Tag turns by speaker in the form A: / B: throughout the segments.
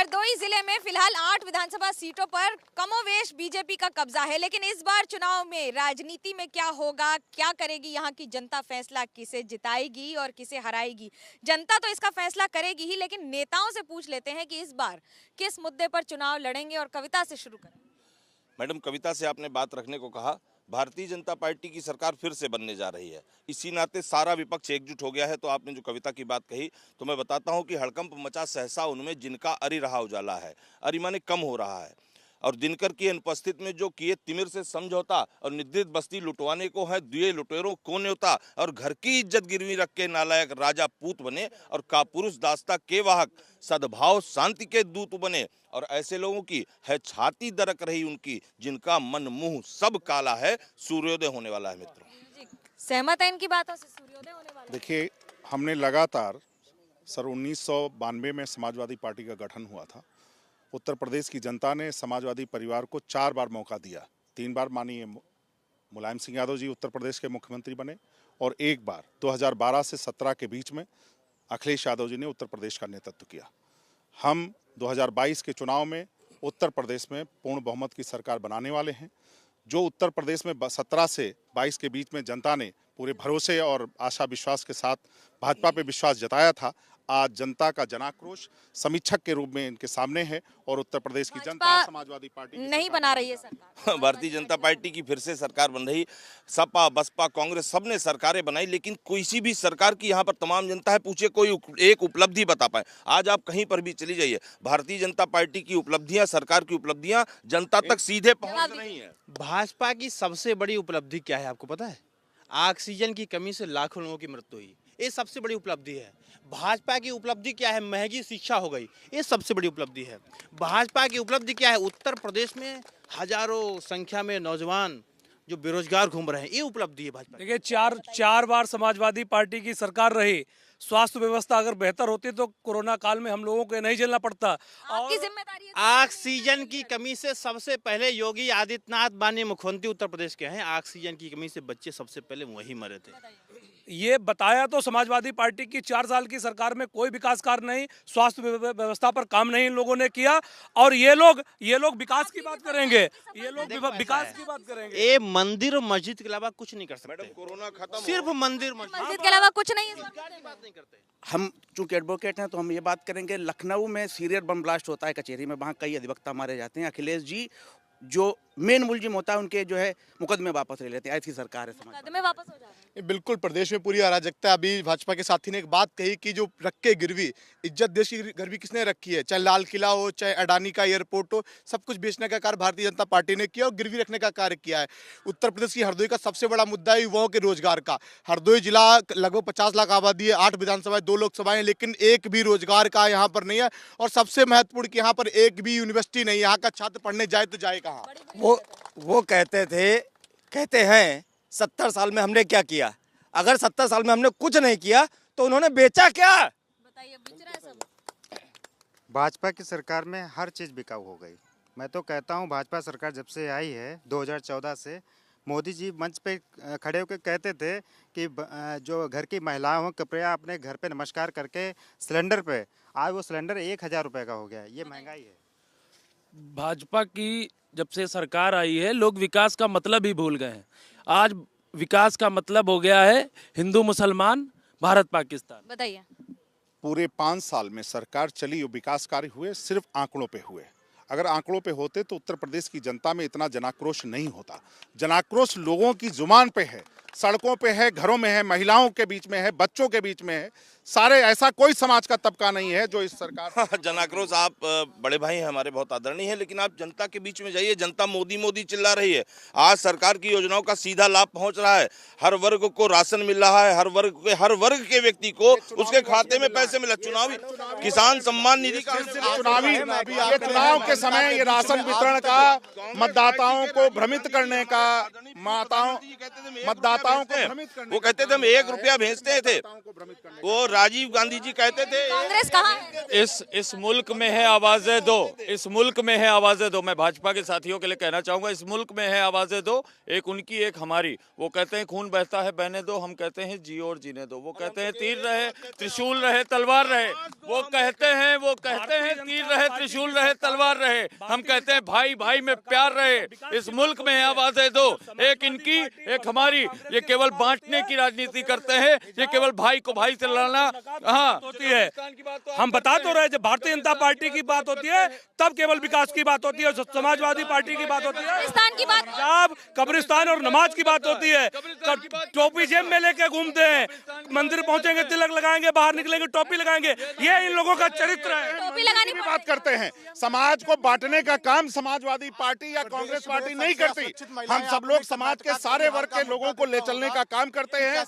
A: हरदोई जिले में फिलहाल 8 विधानसभा सीटों पर कमोवेश बीजेपी का कब्जा है, लेकिन इस बार चुनाव में राजनीति में क्या होगा, क्या करेगी यहाँ की जनता, फैसला किसे जिताएगी और किसे हराएगी, जनता तो इसका फैसला करेगी ही, लेकिन नेताओं से पूछ लेते हैं कि इस बार किस मुद्दे पर चुनाव लड़ेंगे। और कविता से शुरू करें।
B: मैडम, कविता से आपने बात रखने को कहा। भारतीय जनता पार्टी की सरकार फिर से बनने जा रही है, इसी नाते सारा विपक्ष एकजुट हो गया है। तो आपने जो कविता की बात कही, तो मैं बताता हूं कि हड़कंप मचा सहसा उनमें जिनका अरि रहा उजाला है। अरि माने कम हो रहा है। और दिनकर की अनुपस्थित में जो किए तिमिर से समझौता और निद्रित बस्ती लुटवाने को है दुए लुटेरों को न्योता। और घर की इज्जत गिरवी रख के नालायक राजा पूत बने और कापुरुष दास्ता के वाहक सद्भाव शांति के दूत बने। और ऐसे लोगों की है छाती दरक रही उनकी, जिनका मन मुंह सब काला है, सूर्योदय होने वाला है। मित्रों,
A: सहमत है इनकी बातों से? सूर्योदय होने वाला है।
C: देखिए, हमने लगातार सर 1992 में समाजवादी पार्टी का गठन हुआ था। उत्तर प्रदेश की जनता ने समाजवादी परिवार को 4 बार मौका दिया। 3 बार माननीय मुलायम सिंह यादव जी उत्तर प्रदेश के मुख्यमंत्री बने और 1 बार 2012 से 17 के बीच में अखिलेश यादव जी ने उत्तर प्रदेश का नेतृत्व किया। हम 2022 के चुनाव में उत्तर प्रदेश में पूर्ण बहुमत की सरकार बनाने वाले हैं। जो उत्तर प्रदेश में 17 से 22 के बीच में जनता ने पूरे भरोसे और आशा विश्वास के साथ भाजपा पे विश्वास जताया था, आज जनता का जनाक्रोश समीक्षक के रूप में इनके सामने है और उत्तर प्रदेश की जनता समाजवादी पार्टी
A: नहीं बना रही है सरकार।
B: भारतीय जनता पार्टी की फिर से सरकार बन रही। सपा, बसपा, कांग्रेस सबने सरकारें बनाई, लेकिन किसी भी सरकार की यहाँ पर तमाम जनता है, पूछे कोई एक उपलब्धि बता पाए। आज आप कहीं पर भी चली जाइए, भारतीय जनता पार्टी की उपलब्धियां, सरकार की उपलब्धियां जनता तक सीधे पहुंच रही है।
D: भाजपा की सबसे बड़ी उपलब्धि क्या है आपको पता है? ऑक्सीजन की कमी से लाखों लोगों की मृत्यु हुई, ये सबसे बड़ी उपलब्धि है। भाजपा की उपलब्धि क्या है? महंगी शिक्षा हो गई, ये सबसे बड़ी उपलब्धि है। भाजपा की उपलब्धि क्या है? उत्तर प्रदेश में हजारों संख्या में नौजवान जो बेरोजगार घूम रहे हैं, ये उपलब्धि है भाजपा।
E: देखिए, चार बार समाजवादी पार्टी की सरकार रही। स्वास्थ्य व्यवस्था अगर बेहतर होती तो कोरोना काल में हम लोगों को नहीं झेलना पड़ता।
A: आपकी जिम्मेदारी है।
D: ऑक्सीजन की कमी से सबसे पहले योगी आदित्यनाथ माननीय मुख्यमंत्री उत्तर प्रदेश के हैं। ऑक्सीजन की कमी से बच्चे सबसे पहले वही मरे थे।
E: ये बताया तो समाजवादी पार्टी की 4 साल की सरकार में कोई विकास कार्य नहीं, स्वास्थ्य व्यवस्था पर काम नहीं इन लोगों ने किया। और ये लोग विकास की बात करेंगे, ये लोग विकास की बात करेंगे।
D: ये मंदिर और मस्जिद के अलावा कुछ नहीं कर सकते।
B: मैडम, कोरोना खत्म,
D: सिर्फ मंदिर
A: मस्जिद के अलावा कुछ नहीं है।
D: बात नहीं करते।
F: हम चूंकि एडवोकेट हैं तो हम ये बात करेंगे, लखनऊ में सीरियर बम ब्लास्ट होता है कचहरी में, वहाँ कई अधिवक्ता मारे जाते हैं। अखिलेश जी जो मेन मुलजिम होता है उनके जो है मुकदमे वापस ले लेते हैं। ऐसी सरकार है।
A: मुकदमे वापस हो जा रहे हैं।
G: बिल्कुल, प्रदेश में पूरी अराजकता। अभी भाजपा के साथी ने एक बात कही कि जो रख के गिरवी, इज्जत देश की गिरवी किसने रखी है? चाहे लाल किला हो, चाहे अडानी का एयरपोर्ट हो, सब कुछ बेचने का कार्य भारतीय जनता पार्टी ने किया और गिरवी रखने का कार्य किया है। उत्तर प्रदेश की हरदोई का सबसे बड़ा मुद्दा है युवाओं के रोजगार का। हरदोई जिला लगभग 50 लाख आबादी है, 8 विधानसभाएं, 2 लोकसभाएं, लेकिन एक भी रोजगार का यहाँ पर नहीं है। और सबसे महत्वपूर्ण कि यहाँ पर एक भी यूनिवर्सिटी नहीं है। यहाँ का छात्र पढ़ने जाए तो जाए कहाँ?
H: वो कहते हैं 70 साल में हमने क्या किया। अगर 70 साल में हमने कुछ नहीं किया तो उन्होंने बेचा क्या?
A: बताइए, बिच रहा है सब।
I: भाजपा की सरकार में हर चीज़ बिकाऊ हो गई। मैं तो कहता हूं, भाजपा सरकार जब से आई है 2014 से, मोदी जी मंच पे खड़े होकर कहते थे कि जो घर की महिलाएं हों कृपया अपने घर पे नमस्कार करके सिलेंडर पे, आज वो सिलेंडर 1000 रुपये का हो गया। ये महंगाई है।
E: भाजपा की जब से सरकार आई है, लोग विकास का मतलब ही भूल गए हैं। आज विकास का मतलब हो गया है हिंदू मुसलमान, भारत पाकिस्तान।
A: बताइए।
C: पूरे 5 साल में सरकार चली, विकास कार्य हुए सिर्फ आंकड़ों पे हुए। अगर आंकड़ों पे होते तो उत्तर प्रदेश की जनता में इतना जनाक्रोश नहीं होता। जनाक्रोश लोगों की जुबान पे है, सड़कों पे है, घरों में है, महिलाओं के बीच में है, बच्चों के बीच में है। सारे, ऐसा कोई समाज का तबका नहीं है जो इस सरकार
B: जनाक्रोश। आप बड़े भाई हैं हमारे, बहुत आदरणीय है, लेकिन आप जनता के बीच में जाइए, जनता मोदी मोदी चिल्ला रही है। आज सरकार की योजनाओं का सीधा लाभ पहुंच रहा है, हर वर्ग को राशन मिल रहा है, हर वर्ग के व्यक्ति को उसके खाते में पैसे मिला। चुनावी किसान सम्मान निधि का
C: चुनाव के समय ये राशन वितरण का, मतदाताओं को भ्रमित करने का, मतदाताओं मतदाताओं को
B: भेजते
C: भ्रमित
B: हैं।
C: करने
B: वो कहते थे हम 1 रुपया भेजते थे। वो राजीव गांधी जी कहते थे
A: कांग्रेस कहाँ है?
J: इस मुल्क में है आवाजें दो, इस मुल्क में है आवाजें दो। मैं भाजपा के साथियों के लिए कहना चाहूंगा, इस मुल्क में है आवाजें दो, एक उनकी एक हमारी। वो कहते हैं खून बहता है बहने दो, हम कहते हैं जियो और जीने दो। वो कहते हैं तीर रहे त्रिशूल रहे तलवार रहे, वो कहते हैं तीर रहे त्रिशूल रहे तलवार रहे, हम कहते हैं भाई भाई में प्यार रहे। इस मुल्क में है आवाजें दो, एक इनकी एक हमारी। ये केवल बांटने की राजनीति करते हैं, ये केवल भाई को भाई से लड़ना
E: होती है। हम बता तो रहे, जब भारतीय जनता पार्टी की बात होती है तब केवल विकास की बात होती है, समाजवादी पार्टी की बात होती है,
A: कब्रिस्तान की बात,
E: पंजाब कब्रिस्तान और नमाज की बात होती है। टोपी जेब में लेके घूमते हैं, मंदिर पहुंचेंगे तिलक लगाएंगे, बाहर निकलेंगे टोपी लगाएंगे, ये इन लोगों का चरित्र है।
A: टोपी लगानी
C: की बात करते हैं, समाज को बांटने का काम समाजवादी पार्टी या कांग्रेस पार्टी नहीं करती। हम सब लोग समाज के सारे वर्ग के लोगों को ले चलने का काम करते हैं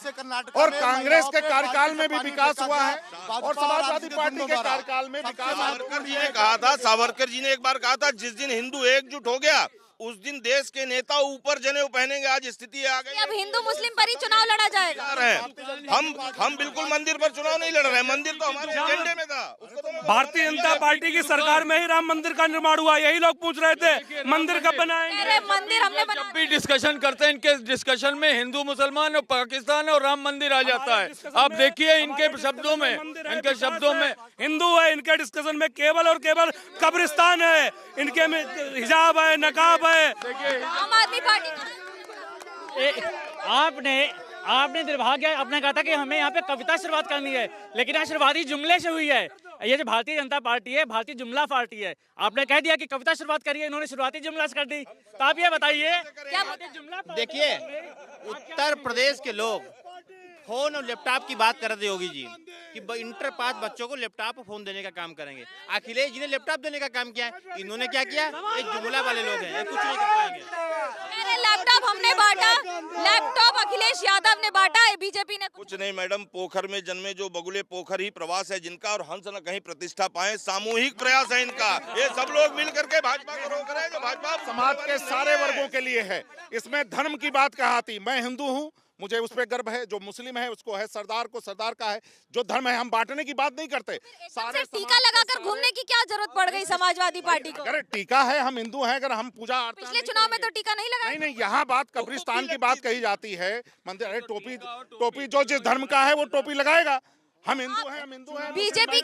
C: और कांग्रेस के कार्यकाल में भी विकास हुआ है और समाजवादी पार्टी के कार्यकाल में विकास।
B: सावरकर जी ने कहा था, सावरकर जी ने एक बार कहा था, जिस दिन हिंदू एकजुट हो गया उस दिन देश के नेता ऊपर जनेऊ पहनेंगे। आज स्थिति आ गई,
A: अब हिंदू मुस्लिम पर ही चुनाव लड़ा जाएगा।
B: हम बिल्कुल मंदिर पर चुनाव नहीं लड़ रहे हैं, मंदिर तो हमारे एजेंडे में था।
E: भारतीय जनता पार्टी की सरकार में ही राम मंदिर का निर्माण हुआ, यही लोग पूछ रहे थे मंदिर कब बनाएंगे।
A: मंदिर हमने बना
J: जब भी डिस्कशन करते हैं, इनके डिस्कशन में हिंदू मुसलमान और पाकिस्तान और राम मंदिर आ जाता है। आप देखिए इनके शब्दों में,
E: हिंदू है, इनके डिस्कशन में केवल और केवल कब्रिस्तान है, इनके में हिजाब है, नकाब है।
A: आम आदमी पार्टी
K: आपने दुर्भाग्य अपने कहा था कि हमें यहाँ पे कविता शुरुआत करनी है, लेकिन यहाँ शुरुआती जुमले से हुई है। ये जो भारतीय जनता पार्टी है, भारतीय जुमला पार्टी है। आपने कह दिया कि कविता शुरुआत करिए, इन्होंने शुरुआती जुमला से कर दी। तो आप ये बताइए क्या जुमला।
D: देखिए, उत्तर प्रदेश के लोग फोन और लैपटॉप की बात कर रहे थे योगी जी कि इंटर पास बच्चों को लैपटॉप और फोन देने का काम करेंगे। अखिलेश जी ने लैपटॉप देने का काम किया है, इन्होंने क्या किया? ये जुमला वाले लोग हैं, ये कुछ नहीं कर पाएंगे।
A: लैपटॉप हमने बांटा, लैपटॉप अखिलेश यादव ने बांटा, बीजेपी ने
B: कुछ नहीं। मैडम, पोखर में जन्मे जो बगुले, पोखर ही प्रवास है जिनका, और हंस न कहीं प्रतिष्ठा पाए, सामूहिक प्रयास है इनका। ये सब लोग मिल करके भाजपा को रोक रहे हैं, जो भाजपा
C: समाज के सारे वर्गों के लिए है। इसमें धर्म की बात कहा थी, मैं हिंदू हूँ, मुझे उस पर गर्व है। जो मुस्लिम है उसको है, सरदार को सरदार का है। जो धर्म है, हम बांटने की बात नहीं करते।
A: सारे टीका लगाकर घूमने की क्या जरूरत पड़ गई समाजवादी पार्टी को?
C: अगर टीका है, हम हिंदू हैं, अगर हम पूजा
A: पिछले चुनाव में तो टीका नहीं लगा।
C: नहीं, यहाँ बात कब्रिस्तान की बात कही जाती है। मंदिर, अरे टोपी जो जिस धर्म का है वो टोपी लगाएगा। हम हिंदू हैं।
A: बीजेपी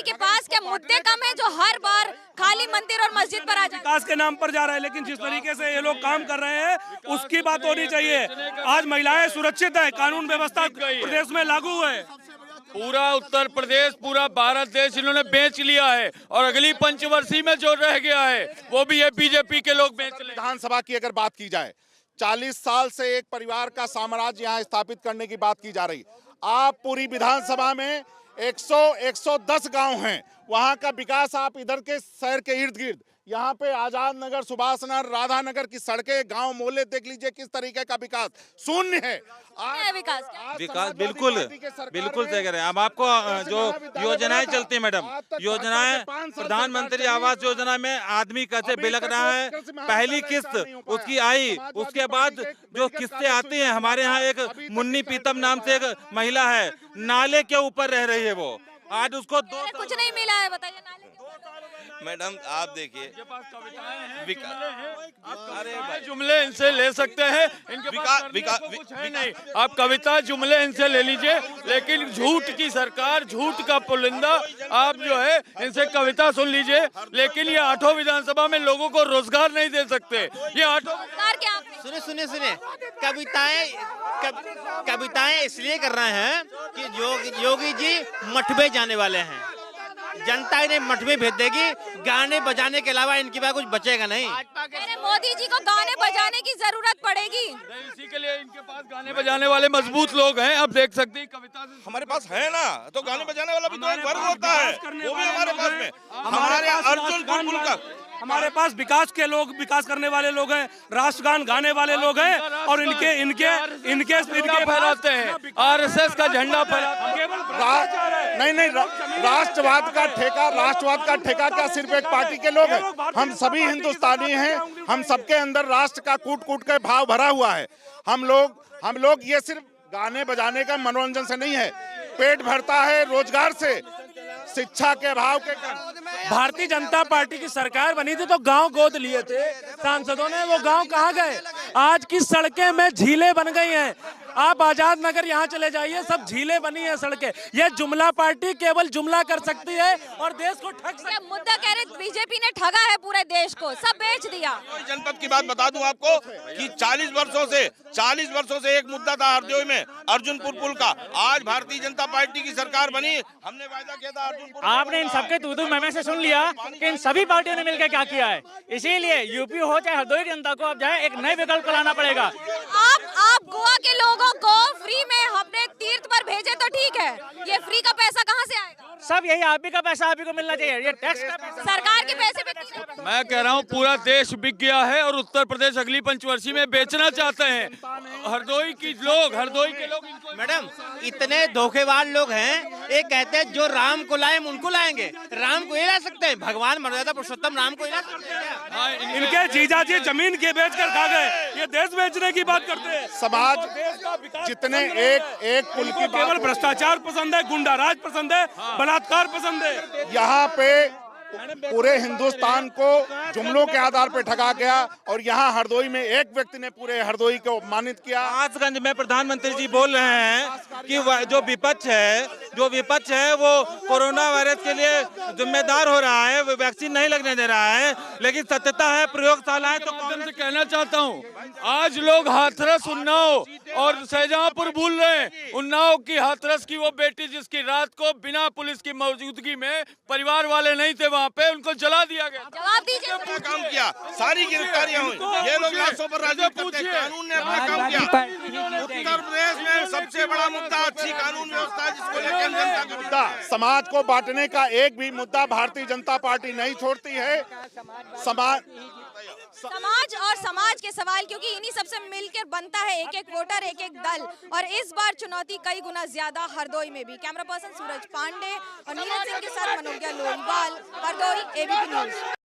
A: के पास क्या मुद्दे कम है जो हर बार खाली मंदिर और मस्जिद पर आ जाए?
E: विकास के नाम पर जा रहा है, लेकिन जिस तरीके से ये लोग काम कर रहे हैं उसकी बात होनी चाहिए। आज महिलाएं सुरक्षित है, कानून व्यवस्था प्रदेश में लागू है।
J: पूरा उत्तर प्रदेश, पूरा भारत देश इन्होंने बेच लिया है, और अगली पंचवर्षीय में जो रह गया है वो भी ये बीजेपी के लोग बेच ले।
C: विधानसभा की अगर बात की जाए, 40 साल से एक परिवार का साम्राज्य यहाँ स्थापित करने की बात की जा रही। आप पूरी विधानसभा में 110 गांव हैं, वहां का विकास आप इधर के शहर के इर्द गिर्द, यहाँ पे आजाद नगर, सुभाष नगर, राधा नगर की सड़कें, गांव मोहल्ले देख लीजिए, किस तरीके का विकास शून्य है।
L: विकास बिल्कुल तय करें। अब आपको जो योजनाएं चलती है मैडम, योजनाएं प्रधानमंत्री आवास योजना में आदमी कैसे बिलक रहा है, पहली किस्त उसकी आई, उसके बाद जो किस्तें आती हैं, हमारे यहाँ एक मुन्नी पीतम नाम से एक महिला है, नाले के ऊपर रह रही है, वो आज उसको
A: कुछ नहीं मिला है, बताइए नाले।
B: मैडम आप देखिए,
J: अरे जुमले इनसे ले सकते हैं, इनके पास कुछ है नहीं। आप कविता जुमले इनसे ले लीजिए, लेकिन झूठ की सरकार, झूठ का पुलिंदा, आप जो है इनसे कविता सुन लीजिए, लेकिन ये 8 विधानसभा में लोगों को रोजगार नहीं दे सकते। ये 8
D: सुने कविताएं इसलिए कर रहे हैं कि योगी जी मठबे जाने वाले हैं, जनता इन्हें मठबे भेज देगी, गाने बजाने के अलावा इनके पास कुछ बचेगा नहीं।
A: अरे मोदी जी को गाने बजाने की जरूरत पड़ेगी,
J: इसी के लिए इनके पास गाने बजाने वाले मजबूत लोग हैं। आप देख सकते हैं कविता से
B: हमारे पास है ना, तो गाने बजाने वाला भी तो एक वर्ग होता है, वो भी हमारे पास में। हमारे अर्जुन बुलबुल का,
E: हमारे पास विकास के लोग, विकास करने वाले लोग हैं, राष्ट्रगान गाने वाले लोग हैं, और इनके
J: फहराते हैं, आरएसएस का झंडा फहराते हैं।
C: नहीं, राष्ट्रवाद का ठेका क्या सिर्फ एक पार्टी के लोग हैं? हम सभी हिंदुस्तानी हैं, हम सबके अंदर राष्ट्र का कूट कूट के भाव भरा हुआ है। हम लोग ये सिर्फ गाने बजाने का मनोरंजन से नहीं है, पेट भरता है रोजगार से, शिक्षा के भाव के कारण।
E: भारतीय जनता पार्टी की सरकार बनी थी तो गांव गोद लिए थे सांसदों ने, वो गांव कहाँ गए? आज की सड़कें में झीलें बन गई हैं। आप आजाद नगर यहाँ चले जाइए, सब झीलें बनी हैं सड़कें। ये जुमला पार्टी केवल जुमला कर सकती है और देश को ठग सकती है।
A: मुद्दा कह रहे बीजेपी ने ठगा है पूरे देश को, सब बेच दिया।
B: जनपद की बात बता दूं आपको कि 40 वर्षों से एक मुद्दा था हरदोई में अर्जुनपुर पुल का। आज भारतीय जनता पार्टी की सरकार बनी, हमने वायदा किया था अर्जुनपुर।
K: आपने इन सबके तू में से सुन लिया कि इन सभी पार्टियों ने मिलकर क्या किया है। इसीलिए यूपी हो चाहे हरदोई की जनता को अब जाए एक नए विकल्प को लाना पड़ेगा।
A: आप गोवा के लोगों को फ्री में अपने तीर्थ पर भेजे तो ठीक है, ये फ्री का पैसा कहाँ से आएगा?
K: सब यही आप ही का पैसा आप ही को मिलना चाहिए, ये टैक्स का पैसा
A: सरकार के पैसे पे।
J: मैं कह रहा हूँ पूरा देश बिक गया है और उत्तर प्रदेश अगली पंचवर्षीय में बेचना चाहते हैं। हरदोई के लोग
D: मैडम इतने धोखेबाज लोग हैं, एक कहते हैं जो राम को लाए उनको लाएंगे, राम को ये ला सकते हैं? भगवान मर्यादा पुरुषोत्तम राम को ये ला सकते हैं?
E: इनके जीजा जी जमीन के बेच कर खा गए, ये देश बेचने की बात करते हैं।
C: समाज जितने एक पुल की
E: केवल भ्रष्टाचार पसंद है, गुंडाराज पसंद है, बलात्कार पसंद है।
C: यहाँ पे पूरे हिंदुस्तान को जुमलों के आधार पर ठगा गया और यहाँ हरदोई में एक व्यक्ति ने पूरे हरदोई को अपमानित किया।
L: महाराजगंज में प्रधानमंत्री जी बोल रहे हैं कि जो विपक्ष है वो कोरोना वायरस के लिए जिम्मेदार हो रहा है, वो वैक्सीन नहीं लगने दे रहा है, लेकिन सत्यता है प्रयोगशालाएं तो
J: माध्यम से कहना चाहता हूँ, आज लोग हाथरस, उन्नाव और शाहजहांपुर भूल रहे हैं। उन्नाव की हाथरस की वो बेटी जिसकी रात को बिना पुलिस की मौजूदगी में, परिवार वाले नहीं थे वहाँ पे, उनको जला दिया गया।
A: जवाब दीजिए।
B: अपना काम किया, सारी गिरफ्तारियां हुई, ये लोग लाशों पर राजनीति करते हैं, कानून ने अपना काम किया। उत्तर प्रदेश में सबसे बड़ा मुद्दा अच्छी कानून व्यवस्था, जिसको लेकर जनता का मुद्दा।
C: समाज को बांटने का एक भी मुद्दा भारतीय जनता पार्टी नहीं छोड़ती है।
A: समाज और समाज के सवाल, क्योंकि इन्हीं सबसे मिलकर बनता है एक एक वोटर, एक एक दल, और इस बार चुनौती कई गुना ज्यादा हरदोई में भी। कैमरा पर्सन सूरज पांडे और नीरज सिंह के साथ मनोज्ञा लोरीवाल, हरदोई, एबीपी न्यूज।